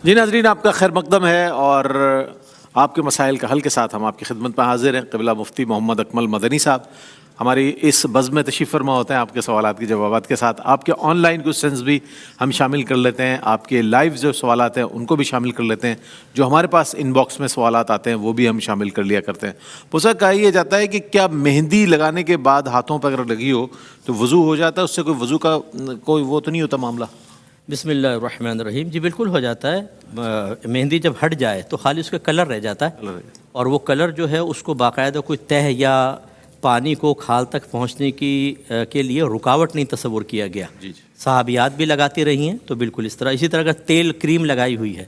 جی ناظرین، آپ کا خیر مقدم ہے اور آپ کے مسائل کا حل کے ساتھ ہم آپ کی خدمت میں حاضر ہیں۔ قبلہ مفتی محمد اکمل مدنی صاحب ہماری اس بزم میں تشریف فرما ہوتے ہیں آپ کے سوالات کے جوابات کے ساتھ۔ آپ کے آن لائن کوسچنز بھی ہم شامل کر لیتے ہیں، آپ کے لائیو جو سوالات ہیں ان کو بھی شامل کر لیتے ہیں، جو ہمارے پاس ان باکس میں سوالات آتے ہیں وہ بھی ہم شامل کر لیا کرتے ہیں۔ پوچھا کہا یہ جاتا ہے کہ کیا مہندی لگانے کے بعد ہاتھوں پر اگر لگی ہو تو وضو ہو جاتا ہے؟ اس سے کوئی وضو کا کوئی وہ تو نہیں ہوتا معاملہ؟ بسم اللہ الرحمن الرحیم۔ جی بالکل ہو جاتا ہے۔ مہندی جب ہٹ جائے تو خالی اس کا کلر رہ جاتا ہے، اور وہ کلر جو ہے اس کو باقاعدہ کوئی تہ یا پانی کو کھال تک پہنچنے کے لیے رکاوٹ نہیں تصور کیا گیا۔ صحابیات بھی لگاتی رہی ہیں تو بالکل اس طرح، اسی طرح اگر تیل کریم لگائی ہوئی ہے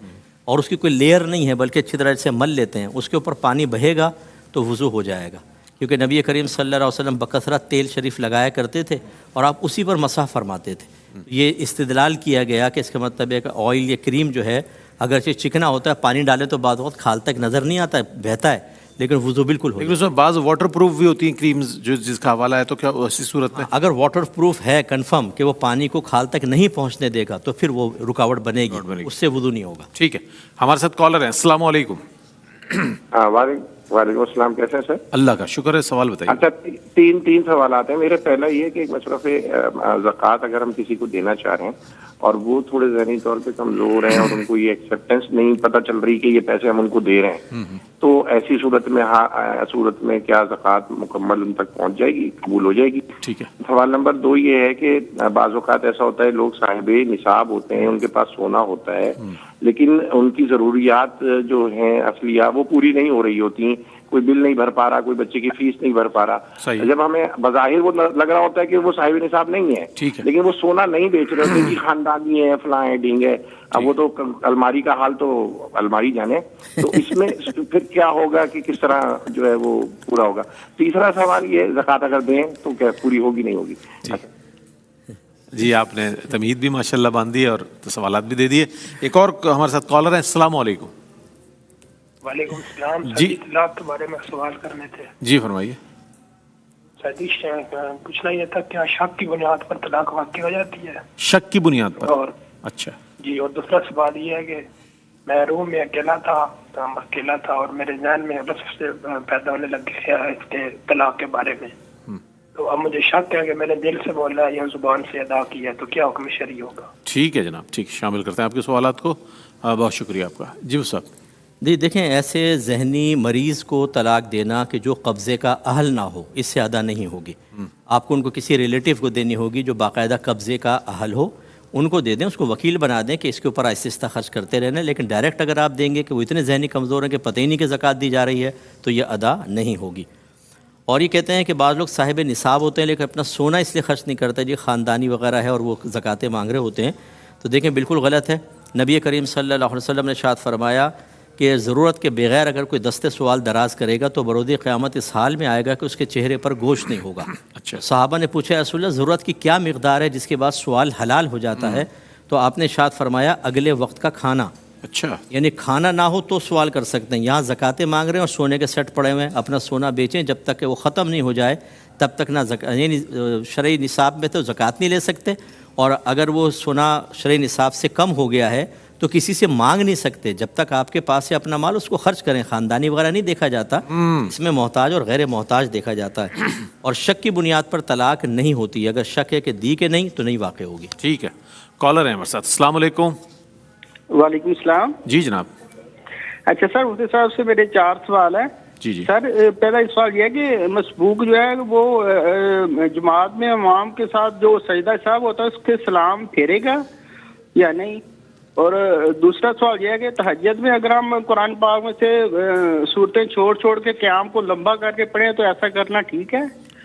اور اس کی کوئی لیئر نہیں ہے بلکہ اچھی طرح سے مل لیتے ہیں، اس کے اوپر پانی بہے گا تو وضو ہو جائے گا، کیونکہ نبی کریم صلی اللہ علیہ وسلم بکثرت تیل شریف لگایا کرتے تھے اور آپ اسی پر مسح فرماتے تھے۔ یہ استدلال کیا گیا کہ اس کا مطلب ہے کہ آئل یا کریم جو ہے اگرچہ چکنا ہوتا ہے، پانی ڈالے تو بعض وقت کھال تک نظر نہیں آتا ہے، بہتا ہے، لیکن وضو بالکل ہو جائے۔ لیکن اس میں بعض واٹر پروف بھی ہوتی ہیں کریمز جو جس کا حوالہ ہے، تو کیا اسی صورت میں اگر واٹر پروف ہے کنفرم کہ وہ پانی کو کھال تک نہیں پہنچنے دے گا تو پھر وہ رکاوٹ بنے گی، اس سے وضو نہیں ہوگا۔ ٹھیک ہے، ہمارے ساتھ کالر ہیں۔ السلام علیکم۔ وعلیکم السلام، کیسے ہیں سر؟ اللہ کا شکر ہے، سوال بتائیے۔ اچھا، تین سوالات ہیں میرے۔ پہلا یہ کہ ایک مصرف زکوٰۃ اگر ہم کسی کو دینا چاہ رہے ہیں اور وہ تھوڑے ذہنی طور پہ کمزور ہیں اور ان کو یہ ایکسیپٹنس نہیں پتہ چل رہی کہ یہ پیسے ہم ان کو دے رہے ہیں، تو ایسی صورت میں کیا زکوٰۃ مکمل ان تک پہنچ جائے گی، قبول ہو جائے گی؟ ٹھیک ہے۔ سوال نمبر 2 یہ ہے کہ بعض اوقات ایسا ہوتا ہے لوگ صاحب نصاب ہوتے ہیں، ان کے پاس سونا ہوتا ہے لیکن ان کی ضروریات جو ہیں اصلیہ وہ پوری نہیں ہو رہی ہوتی، کوئی بل نہیں بھر پا رہا، کوئی بچے کی فیس نہیں بھر پا رہا۔ جب ہمیں بظاہر وہ لگ رہا ہوتا ہے کہ وہ صاحب نصاب نہیں ہے، لیکن وہ سونا نہیں بیچ رہے ہوتے کہ خاندانی ہے، فلاں ہے، ڈھینگ ہے، اب وہ تو الماری کا حال تو الماری جانے، تو اس میں پھر کیا ہوگا کہ کس طرح جو ہے وہ پورا ہوگا؟ تیسرا سوال یہ، زکوٰۃ اگر دیں تو کیا پوری ہوگی نہیں ہوگی؟ جی آپ نے تمہید بھی ماشاءاللہ باندھی اور سوالات بھی دے دیے۔ ایک اور ہمارے ساتھ کالر ہیں۔ السلام علیکم۔ وعلیکم السلام۔ جی طلاق کے بارے میں سوال کرنے تھے۔ جی فرمائیے۔ پوچھنا یہ تھا کیا شک کی بنیاد پر طلاق واقع ہو جاتی ہے؟ شک کی بنیاد پر؟ اور اچھا جی، اور دوسرا سوال یہ ہے کہ میں روم میں اکیلا تھا اور میرے ذہن میں بس سے پیدا ہونے لگ گیا اس کے طلاق کے بارے میں، تو اب مجھے شک ہے کہ میں نے دل سے بولا یا زبان سے ادا کیا، تو کیا حکم شرعی ہوگا؟ ٹھیک ہے جناب، ٹھیک، شامل کرتے ہیں آپ کے سوالات کو۔ بہت شکریہ آپ کا۔ جی صاحب۔ جی دیکھیں، ایسے ذہنی مریض کو طلاق دینا کہ جو قبضے کا اہل نہ ہو، اس سے ادا نہیں ہوگی۔ آپ کو ان کو کسی ریلیٹیو کو دینی ہوگی جو باقاعدہ قبضے کا اہل ہو، ان کو دے دیں، اس کو وکیل بنا دیں کہ اس کے اوپر آہستہ آہستہ خرچ کرتے رہنا۔ لیکن ڈائریکٹ اگر آپ دیں گے کہ وہ اتنے ذہنی کمزور ہیں کہ پتہ ہی نہیں کہ زکوٰۃ دی جا رہی ہے، تو یہ ادا نہیں ہوگی۔ اور یہ کہتے ہیں کہ بعض لوگ صاحب نصاب ہوتے ہیں لیکن اپنا سونا اس لیے خرچ نہیں کرتے جی خاندانی وغیرہ ہے اور وہ زکوٰۃیں مانگ رہے ہوتے ہیں، تو دیکھیں بالکل غلط ہے۔ نبی کریم صلی اللہ علیہ وسلم نے ارشاد فرمایا کہ ضرورت کے بغیر اگر کوئی دستے سوال دراز کرے گا تو بروز قیامت اس حال میں آئے گا کہ اس کے چہرے پر گوشت نہیں ہوگا۔ اچھا۔ صحابہ نے پوچھا رسول اللہ ضرورت کی کیا مقدار ہے جس کے بعد سوال حلال ہو جاتا ہے؟ تو آپ نے ارشاد فرمایا اگلے وقت کا کھانا۔ اچھا، یعنی کھانا نہ ہو تو سوال کر سکتے ہیں۔ یہاں زکاتیں مانگ رہے ہیں اور سونے کے سیٹ پڑے ہوئے ہیں، اپنا سونا بیچیں جب تک کہ وہ ختم نہیں ہو جائے، تب تک نہ یعنی شرعی نصاب میں تو زکوٰۃ نہیں لے سکتے، اور اگر وہ سونا شرعی نصاب سے کم ہو گیا ہے تو کسی سے مانگ نہیں سکتے۔ جب تک آپ کے پاس ہے اپنا مال، اس کو خرچ کریں، خاندانی وغیرہ نہیں دیکھا جاتا، اس میں محتاج اور غیر محتاج دیکھا جاتا ہے۔ اور شک کی بنیاد پر طلاق نہیں ہوتی، اگر شک ہے کہ دی کہ نہیں تو نہیں واقع ہوگی۔ ٹھیک ہے، کالر ہیں ہمارے ساتھ۔ السلام علیکم۔ وعلیکم السلام۔ جی جناب۔ اچھا سر، مفتی صاحب سے میرے 4 سوال ہیں۔ جی جی سر، پہلا سوال یہ ہے کہ مسبوق جو ہے وہ جماعت میں امام کے ساتھ جو سجدہ صاحب ہوتا ہے اس کے سلام پھیرے گا یا نہیں؟ اور دوسرا سوال یہ ہے کہ تہجد میں اگر ہم قرآن پاک میں سے صورتیں چھوڑ کے قیام کو لمبا کر کے پڑھیں تو ایسا کرنا ٹھیک ہے؟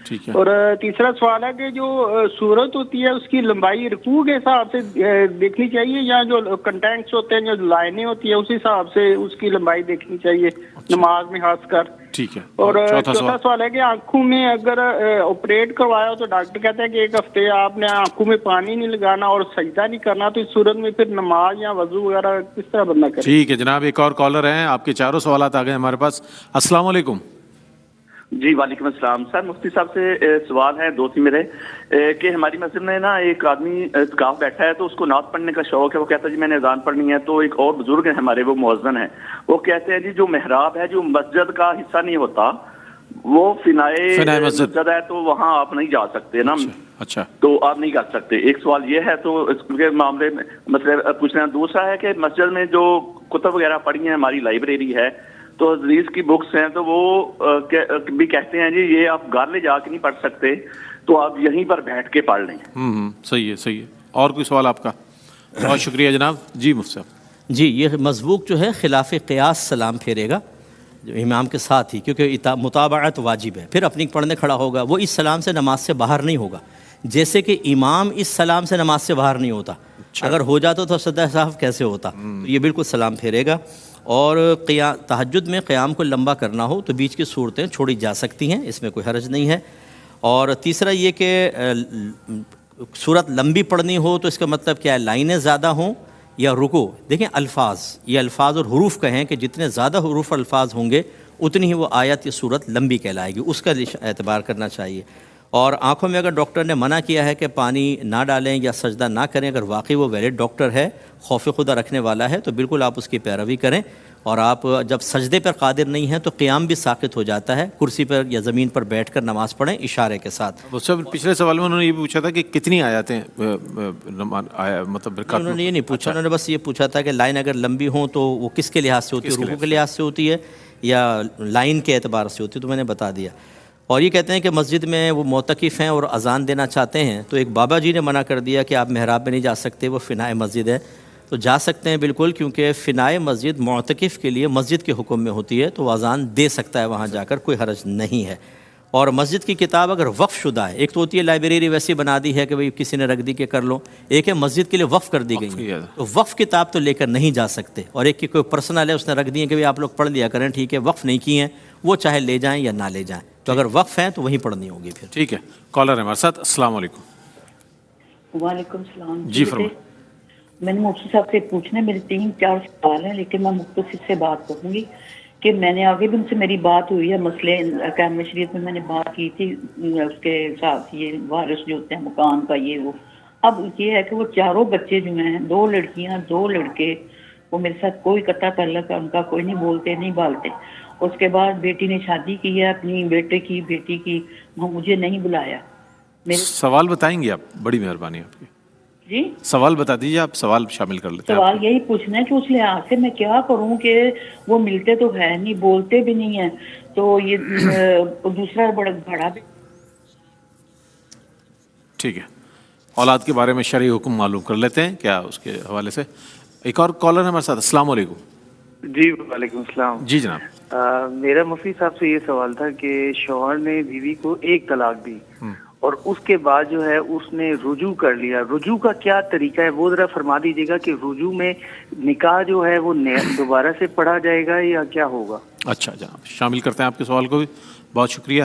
ٹھیک ہے۔ اور تیسرا سوال ہے کہ جو سورت ہوتی ہے اس کی لمبائی رکوع کے حساب سے دیکھنی چاہیے یا جو کنٹینٹس ہوتے ہیں، جو لائنیں ہوتی ہیں، اس حساب سے اس کی لمبائی دیکھنی چاہیے نماز میں خاص کر؟ ٹھیک ہے۔ اور چوتھا سوال ہے کہ آنکھوں میں اگر آپریٹ کروایا تو ڈاکٹر کہتے ہیں کہ 1 ہفتے آپ نے آنکھوں میں پانی نہیں لگانا اور سجدہ نہیں کرنا، تو اس صورت میں پھر نماز یا وضو وغیرہ کس طرح بندہ کرے؟ ٹھیک ہے جناب، ایک اور کالر ہیں، آپ کے چاروں سوالات آ گئے ہمارے پاس۔ السلام علیکم۔ جی وعلیکم السلام سر، مفتی صاحب سے سوال ہے دو تین میرے کہ ہماری مسجد میں نا ایک آدمی اعتکاف بیٹھا ہے تو اس کو نعت پڑھنے کا شوق ہے، وہ کہتا ہے جی میں نے اذان پڑھنی ہے، تو ایک اور بزرگ ہیں ہمارے وہ مؤذن ہیں، وہ کہتے ہیں جی جو محراب ہے جو مسجد کا حصہ نہیں ہوتا وہ فنائے مسجد ہے تو وہاں آپ نہیں جا سکتے نا، اچھا تو آپ نہیں کر سکتے. ایک سوال یہ ہے تو اس کے معاملے میں مطلب پوچھنا. دوسرا ہے کہ مسجد میں جو کتب وغیرہ پڑھی ہیں، ہماری لائبریری ہے تو حدیث کی بکس ہیں، تو وہ بھی کہتے ہیں جی یہ آپ گھر لے جا کے نہیں پڑھ سکتے، تو آپ یہیں پر بیٹھ کے پڑھ لیں. صحیح ہے صحیح ہے. اور کوئی سوال آپ کا؟ بہت شکریہ جناب. جی مفتی صاحب. جی یہ مذبوق جو ہے خلاف قیاس سلام پھیرے گا جو امام کے ساتھ ہی، کیونکہ متابعت واجب ہے، پھر اپنی پڑھنے کھڑا ہوگا، وہ اس سلام سے نماز سے باہر نہیں ہوگا، جیسے کہ امام اس سلام سے نماز سے باہر نہیں ہوتا. اگر ہو جاتا تو صدر صاحب کیسے ہوتا؟ یہ بالکل سلام پھیرے گا. اور تہجد میں قیام کو لمبا کرنا ہو تو بیچ کی صورتیں چھوڑی جا سکتی ہیں، اس میں کوئی حرج نہیں ہے. اور تیسرا یہ کہ صورت لمبی پڑھنی ہو تو اس کا مطلب کیا ہے، لائنیں زیادہ ہوں یا رکو. دیکھیں الفاظ، یہ الفاظ اور حروف کہیں کہ جتنے زیادہ حروف الفاظ ہوں گے اتنی ہی وہ آیت یا صورت لمبی کہلائے گی، اس کا اعتبار کرنا چاہیے. اور آنکھوں میں اگر ڈاکٹر نے منع کیا ہے کہ پانی نہ ڈالیں یا سجدہ نہ کریں، اگر واقعی وہ ویلڈ ڈاکٹر ہے، خوف خدا رکھنے والا ہے، تو بالکل آپ اس کی پیروی کریں. اور آپ جب سجدے پر قادر نہیں ہیں تو قیام بھی ساقط ہو جاتا ہے، کرسی پر یا زمین پر بیٹھ کر نماز پڑھیں اشارے کے ساتھ. پچھلے سوال میں انہوں نے یہ پوچھا تھا کہ کتنی آیاتیں مطلب انہوں نے یہ نہیں پوچھا، انہوں نے بس یہ پوچھا تھا کہ لائن اگر لمبی ہوں تو وہ کس کے لحاظ سے ہوتی ہے، رکوع کے لحاظ سے ہوتی ہے یا لائن کے اعتبار سے ہوتی ہے، تو میں نے بتا دیا. اور یہ کہتے ہیں کہ مسجد میں وہ معتکف ہیں اور اذان دینا چاہتے ہیں، تو ایک بابا جی نے منع کر دیا کہ آپ محراب میں نہیں جا سکتے، وہ فنائے مسجد ہے. تو جا سکتے ہیں بالکل، کیونکہ فنائے مسجد معتکف کے لیے مسجد کے حکم میں ہوتی ہے، تو وہ اذان دے سکتا ہے وہاں جا کر، کوئی حرج نہیں ہے. اور مسجد کی کتاب اگر وقف شدہ ہے، ایک تو ہوتی ہے لائبریری ویسی بنا دی ہے کہ بھئی کسی نے رکھ دی کہ کر لو، ایک ہے مسجد کے لیے وقف کر دی گئی ہے، تو وقف کتاب تو لے کر نہیں جا سکتے. اور ایک کی کوئی پرسنل ہے، اس نے رکھ دی ہے کہ آپ لوگ پڑھ لیا کریں، ٹھیک ہے، وقف نہیں کی ہیں، وہ چاہے لے جائیں یا نہ لے جائیں، تو اگر وقف ہیں تو وہیں پڑھنی ہوگی پھر. ٹھیک ہے. کالر ہے ہمارے ساتھ. السلام علیکم. وعلیکم السلام. جی فرمائیں. میں نے مفتی صاحب سے پوچھنا ہے، میرے 3-4 سوال ہیں، لیکن میں مختصر سے بات کروں گی کہ میں نے آگے بھی ان سے میری بات ہوئی ہے، مسئلے اکیڈمی شریف میں نے بات کی تھی اس کے ساتھ، یہ وارث جو ہوتے ہیں مکان کا یہ وہ. اب یہ ہے کہ وہ چاروں بچے جو ہیں، 2 لڑکیاں 2 لڑکے، وہ میرے ساتھ کوئی قطع تعلق ان کا کوئی نہیں، بولتے نہیں بالتے. اس کے بعد بیٹی نے شادی کی ہے اپنی بیٹے کی بیٹی کی، وہ مجھے نہیں بلایا. سوال بتائیں گے آپ؟ بڑی مہربانی آپ کی. جی سوال بتا دیجیے، آپ سوال شامل کر لیتے ہیں. سوال یہی پوچھنا ہے کہ اس لحاظ سے میں کیا کروں کہ وہ ملتے تو ہے نہیں، بولتے بھی نہیں ہیں، تو یہ دوسرا بڑا بھی. ٹھیک ہے. اولاد کے بارے میں شرعی حکم معلوم کر لیتے ہیں کیا اس کے حوالے سے. ایک اور کالر ہے ہمارے ساتھ. السلام علیکم. جی وعلیکم السلام. جی جناب. میرا مفتی صاحب سے یہ سوال تھا کہ شوہر نے بیوی کو 1 طلاق دی اور اس کے بعد جو ہے اس نے رجوع کر لیا، رجوع کا کیا طریقہ ہے وہ ذرا فرما دیجیے گا کہ رجوع میں نکاح جو ہے وہ دوبارہ سے پڑھا جائے گا یا کیا ہوگا؟ اچھا جناب، شامل کرتے ہیں آپ کے سوال کو بھی. بہت شکریہ.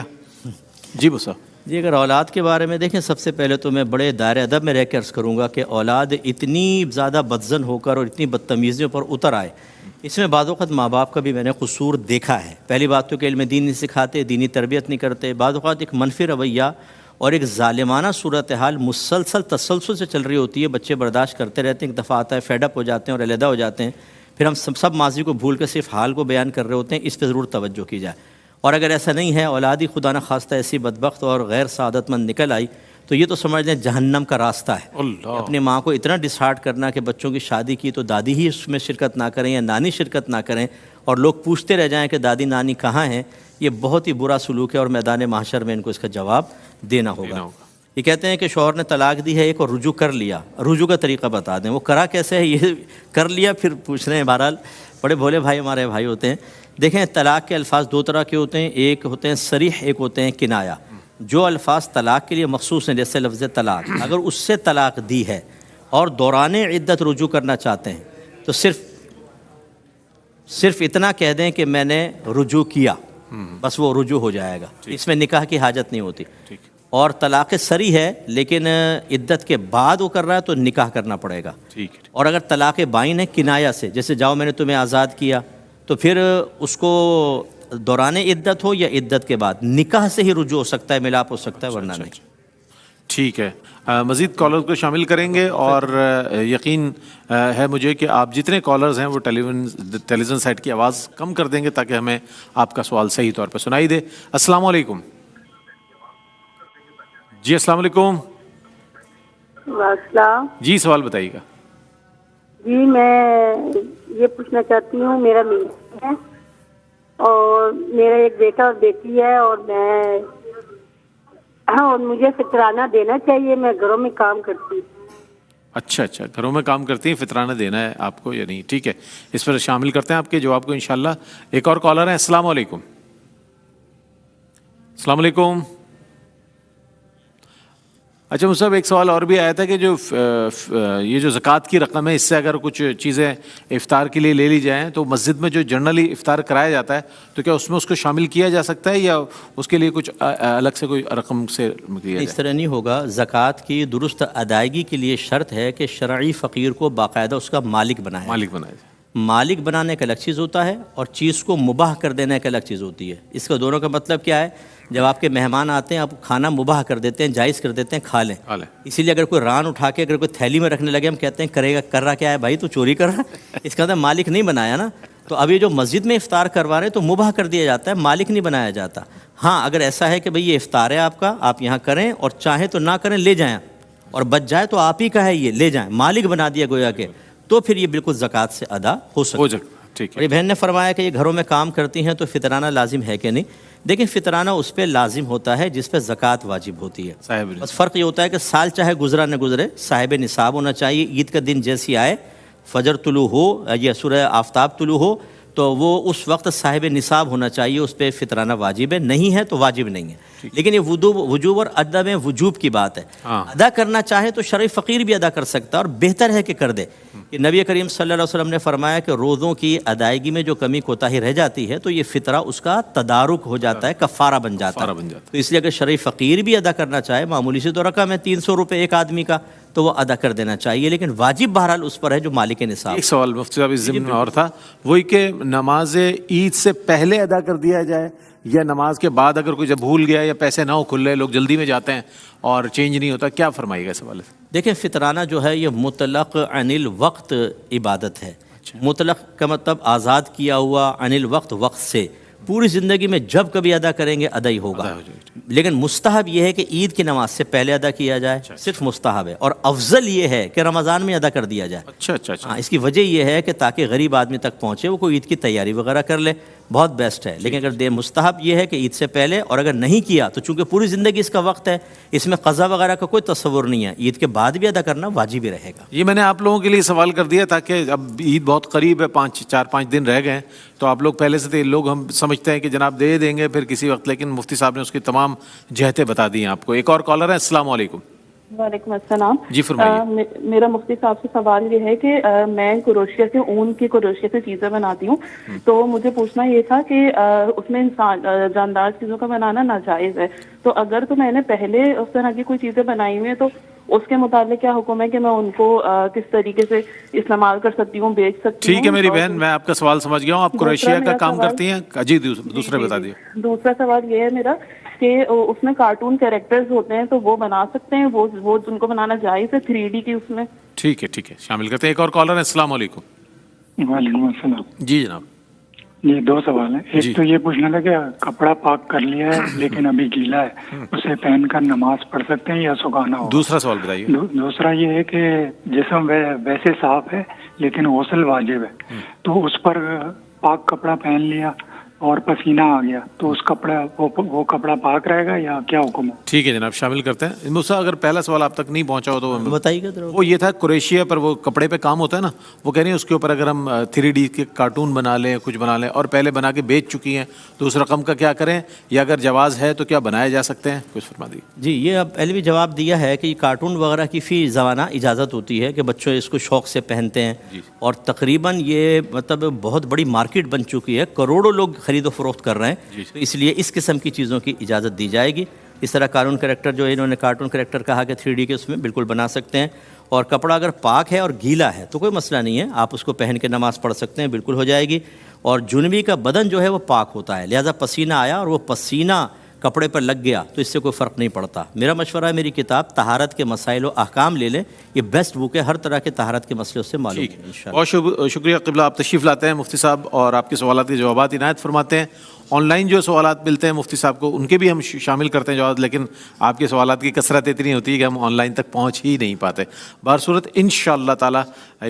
جی بسا. جی اگر اولاد کے بارے میں دیکھیں، سب سے پہلے تو میں بڑے دائر ادب میں رہ کے عرض کروں گا کہ اولاد اتنی زیادہ بدزن ہو کر اور اتنی بدتمیزیوں پر اتر آئے، اس میں بعض اوقات ماں باپ کا بھی میں نے قصور دیکھا ہے. پہلی بات تو کہ علم دین نہیں سکھاتے، دینی تربیت نہیں کرتے، بعض اوقات ایک منفی رویہ اور ایک ظالمانہ صورتحال مسلسل تسلسل سے چل رہی ہوتی ہے، بچے برداشت کرتے رہتے ہیں، ایک دفعہ آتا ہے فیڈ اپ ہو جاتے ہیں اور علیحدہ ہو جاتے ہیں، پھر ہم سب ماضی کو بھول کر صرف حال کو بیان کر رہے ہوتے ہیں. اس پہ ضرور توجہ کی جائے. اور اگر ایسا نہیں ہے، اولادی خدا نہ خواستہ ایسی بدبخت اور غیر سعادت مند نکل آئی، تو یہ تو سمجھ لیں جہنم کا راستہ ہے. اپنی ماں کو اتنا ڈسہارٹ کرنا کہ بچوں کی شادی کی تو دادی ہی اس میں شرکت نہ کریں یا نانی شرکت نہ کریں اور لوگ پوچھتے رہ جائیں کہ دادی نانی کہاں ہیں، یہ بہت ہی برا سلوک ہے اور میدان محشر میں ان کو اس کا جواب دینا ہوگا. یہ کہتے ہیں کہ شوہر نے طلاق دی ہے ایک اور رجوع کر لیا، رجوع کا طریقہ بتا دیں. وہ کرا کیسے ہے؟ یہ کر لیا پھر پوچھ رہے ہیں. بہرحال بڑے بھولے بھائی ہمارے بھائی ہوتے ہیں. دیکھیں طلاق کے الفاظ 2 طرح کے ہوتے ہیں، ایک ہوتے ہیں صریح، ایک ہوتے ہیں کنایا. جو الفاظ طلاق کے لیے مخصوص ہیں جیسے لفظ طلاق، اگر اس سے طلاق دی ہے اور دوران عدت رجوع کرنا چاہتے ہیں تو صرف اتنا کہہ دیں کہ میں نے رجوع کیا، بس وہ رجوع ہو جائے گا. اس میں نکاح کی حاجت نہیں ہوتی. اور طلاق صریح ہے لیکن عدت کے بعد وہ کر رہا ہے تو نکاح کرنا پڑے گا. اور اگر طلاق بائن ہے کنایا سے، جیسے جاؤ میں نے تمہیں آزاد کیا، تو پھر اس کو دوران عدت ہو یا عدت کے بعد، نکاح سے ہی رجوع ہو سکتا ہے، ملاپ ہو سکتا ہے، ورنہ نہیں۔ ٹھیک ہے، مزید کالرز کو شامل کریں گے، اور یقین ہے مجھے کہ آپ جتنے کالرز ہیں وہ ٹیلی ویژن سیٹ کی آواز کم کر دیں گے تاکہ ہمیں آپ کا سوال صحیح طور پہ سنائی دے۔ السلام علیکم جی، السلام علیکم السلام جی، سوال بتائیے گا۔ جی، میں یہ پوچھنا چاہتی ہوں، میرا میاں ہے اور میرا ایک بیٹا اور بیٹی ہے، اور مجھے فطرانہ دینا چاہیے، میں گھروں میں کام کرتی ہوں۔ اچھا، گھروں میں کام کرتی ہیں، فطرانہ دینا ہے آپ کو یا نہیں؟ ٹھیک ہے، اس پر شامل کرتے ہیں آپ کے جواب کو انشاءاللہ۔ ایک اور کالر ہے، السلام علیکم۔ السلام علیکم۔ اچھا مصعب، ایک سوال اور بھی آیا تھا کہ جو یہ جو زکوٰۃ کی رقم ہے، اس سے اگر کچھ چیزیں افطار کے لیے لے لی جائیں تو مسجد میں جو جنرلی افطار کرایا جاتا ہے تو کیا اس میں اس کو شامل کیا جا سکتا ہے، یا اس کے لیے کچھ الگ سے کوئی رقم سے کیا جائے؟ اس طرح نہیں ہوگا۔ زکوٰۃ کی درست ادائیگی کے لیے شرط ہے کہ شرعی فقیر کو باقاعدہ اس کا مالک بنائے۔ مالک بنانے کا الگ چیز ہوتا ہے، اور چیز کو مباح کر دینے کا الگ چیز ہوتی ہے۔ اس کا دونوں کا مطلب کیا ہے؟ جب آپ کے مہمان آتے ہیں، آپ کھانا مباح کر دیتے ہیں، جائز کر دیتے ہیں، کھا لیں۔ اسی لیے اگر کوئی ران اٹھا کے اگر کوئی تھیلی میں رکھنے لگے، ہم کہتے ہیں کر رہا کیا ہے بھائی، تو چوری کر رہا ہے، اس کا مطلب مالک نہیں بنایا نا۔ تو اب یہ جو مسجد میں افطار کروا رہے ہیں تو مباح کر دیا جاتا ہے، مالک نہیں بنایا جاتا۔ ہاں، اگر ایسا ہے کہ بھئی یہ افطار ہے آپ کا، آپ یہاں کریں، اور چاہیں تو نہ کریں، لے جائیں، اور بچ جائے تو آپ ہی کا ہے، یہ لے جائیں، مالک بنا دیا گویا کہ، تو پھر یہ بالکل زکوٰۃ سے ادا ہو سکتا ہے۔ اور یہ بہن نے فرمایا کہ یہ گھروں میں کام کرتی ہیں تو فطرانہ لازم ہے کہ نہیں؟ دیکھیں، فطرانہ اس پہ لازم ہوتا ہے جس پہ زکوٰۃ واجب ہوتی ہے۔ بس فرق یہ ہوتا ہے کہ سال چاہے گزرا نہ گزرے، صاحب نصاب ہونا چاہیے۔ عید کا دن جیسی آئے، فجر طلوع ہو یا سورہ آفتاب طلوع ہو، تو وہ اس وقت صاحب نصاب ہونا چاہیے، اس پہ فطرانہ واجب ہے۔ نہیں ہے تو واجب نہیں ہے۔ لیکن یہ وجوب اور عدم وجوب کی بات ہے۔ ادا کرنا چاہے تو شرعی فقیر بھی ادا کر سکتا ہے، اور بہتر ہے کہ کر دے۔ کہ نبی کریم صلی اللہ علیہ وسلم نے فرمایا کہ روزوں کی ادائیگی میں جو کمی کوتاہی رہ جاتی ہے تو یہ فطرہ اس کا تدارک ہو جاتا ہے، کفارہ بن جاتا ہے۔ تو اس لیے اگر شرعی فقیر بھی ادا کرنا چاہے، معمولی سی تو رقم ہے 300 روپے ایک آدمی کا، تو وہ ادا کر دینا چاہیے، لیکن واجب بہرحال اس پر ہے جو مالک نصاب۔ ایک سوال مفتی صاحب اس ضمن میں اور تھا، وہی کہ نماز عید سے پہلے ادا کر دیا جائے یا نماز کے بعد، اگر کوئی جب بھول گیا یا پیسے نہ ہو کھلے، لوگ جلدی میں جاتے ہیں اور چینج نہیں ہوتا، کیا فرمائیے گا اس حوالے سے؟ دیکھیں، فطرانہ جو ہے یہ مطلق عن الوقت عبادت ہے۔ مطلق کا مطلب آزاد کیا ہوا، عن الوقت وقت سے، پوری زندگی میں جب کبھی ادا کریں گے ادا ہی ہوگا۔ لیکن مستحب یہ ہے کہ عید کی نماز سے پہلے ادا کیا جائے، صرف مستحب ہے، اور افضل یہ ہے کہ رمضان میں ادا کر دیا جائے۔ اچھا، اس کی وجہ یہ ہے کہ تاکہ غریب آدمی تک پہنچے، وہ کوئی عید کی تیاری وغیرہ کر لے، بہت بیسٹ ہے۔ لیکن اگر مستحب یہ ہے کہ عید سے پہلے، اور اگر نہیں کیا تو چونکہ پوری زندگی اس کا وقت ہے، اس میں قضا وغیرہ کا کوئی تصور نہیں ہے، عید کے بعد بھی ادا کرنا واجب ہی رہے گا۔ یہ میں نے آپ لوگوں کے لیے سوال کر دیا تاکہ اب عید بہت قریب ہے، 4-5 دن رہ گئے ہیں، تو آپ لوگ پہلے سے لوگ ہم سمجھتے ہیں کہ جناب دے دیں گے پھر کسی وقت، لیکن مفتی صاحب نے اس کی تمام جہتیں بتا دی ہیں آپ کو۔ ایک اور کالر ہے، السلام علیکم۔ وعلیکم السلام جی فرمائیے۔ میرا مفتی صاحب سے سوال یہ ہے کہ میں کروشیا سے، اون کی کروشیا سے چیزیں بناتی ہوں، تو مجھے پوچھنا یہ تھا کہ اس میں انسان جاندار چیزوں کا بنانا ناجائز ہے، تو اگر تو میں نے پہلے اس طرح کی کوئی چیزیں بنائی ہوئی ہیں تو اس کے متعلق کیا حکم ہے کہ میں ان کو کس طریقے سے استعمال کر سکتی ہوں، بیچ سکتی ہوں؟ ٹھیک ہے میری بہن، میں آپ کا سوال سمجھ گیا ہوں، آپ کروشیا کا کام کرتی ہیں؟ جی دوسرے بتا دیے۔ دوسرا سوال یہ ہے میرا کہ اس میں کارٹون کیریکٹرز ہوتے ہیں تو وہ بنا سکتے ہیں، وہ ان کو بنانا جائز ہے 3D کی اس میں؟ ٹھیک ہے، شامل کرتے ہیں۔ ایک اور کالر ہے، السلام علیکم۔ وعلیکم السلام۔ جی جناب۔ یہ 2 سوال ہیں۔ ایک تو یہ پوچھنا تھا کہ کپڑا پاک کر لیا ہے لیکن ابھی گیلا ہے، اسے پہن کر نماز پڑھ سکتے ہیں یا سکھانا ہوگا؟ دوسرا سوال بتائیے۔ دوسرا یہ ہے کہ جسم ویسے صاف ہے لیکن غسل واجب ہے، تو اس پر پاک کپڑا پہن لیا اور پسینہ آ گیا تو اس وہ کپڑا پاک رہے گا یا کیا حکم ہے؟ ٹھیک ہے جناب، شامل کرتے ہیں۔ موسیٰ اگر پہلا سوال آپ تک نہیں پہنچا ہو تو بتائیے گا۔ وہ یہ تھا کروشیا پر وہ کپڑے پہ کام ہوتا ہے نا، وہ کہہ رہی ہیں اس کے اوپر اگر ہم 3D کے کارٹون بنا لیں، کچھ بنا لیں، اور پہلے بنا کے بیچ چکی ہیں تو اس رقم کا کیا کریں، یا اگر جواز ہے تو کیا بنائے جا سکتے ہیں؟ کچھ فرما دیجیے۔ جی، یہ اب پہلے بھی جواب دیا ہے کہ کارٹون وغیرہ کی فی زمانہ اجازت ہوتی ہے کہ بچوں اس کو شوق سے پہنتے ہیں، اور تقریباً یہ مطلب بہت بڑی مارکیٹ بن چکی ہے، کروڑوں لوگ خرید و فروخت کر رہے ہیں، تو اس لیے اس قسم کی چیزوں کی اجازت دی جائے گی۔ اس طرح کارٹون کریکٹر جو انہوں نے کارٹون کریکٹر کہا کہ 3D کے اس میں بالکل بنا سکتے ہیں، اور کپڑا اگر پاک ہے اور گیلا ہے تو کوئی مسئلہ نہیں ہے، آپ اس کو پہن کے نماز پڑھ سکتے ہیں، بالکل ہو جائے گی۔ اور جنبی کا بدن جو ہے وہ پاک ہوتا ہے، لہٰذا پسینہ آیا اور وہ پسینہ کپڑے پر لگ گیا تو اس سے کوئی فرق نہیں پڑتا۔ میرا مشورہ ہے میری کتاب طہارت کے مسائل و احکام لے لیں، یہ بیسٹ بک ہے، ہر طرح کے طہارت کے مسئلے اس سے معلوم ہیں انشاءاللہ۔ بہت شکریہ قبلہ، آپ تشریف لاتے ہیں مفتی صاحب اور آپ کے سوالات کے جوابات عنایت فرماتے ہیں۔ آن لائن جو سوالات ملتے ہیں مفتی صاحب کو ان کے بھی ہم شامل کرتے ہیں جواب، لیکن آپ کے سوالات کی کثرت اتنی ہوتی ہے کہ ہم آن لائن تک پہنچ ہی نہیں پاتے۔ بہرصورت انشاءاللہ تعالی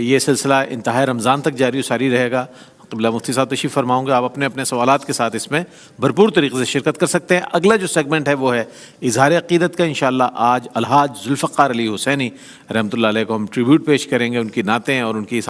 یہ سلسلہ انتہائی رمضان تک جاری و ساری رہے گا۔ قبلہ مفتی صاحب تشریف فرماؤں گے، آپ اپنے اپنے سوالات کے ساتھ اس میں بھرپور طریقے سے شرکت کر سکتے ہیں۔ اگلا جو سیگمنٹ ہے وہ ہے اظہار عقیدت کا۔ انشاءاللہ آج الحاج ذوالفقار علی حسینی رحمۃ اللہ علیہ کو ہم ٹریبیوٹ پیش کریں گے، ان کی نعتیں اور ان کی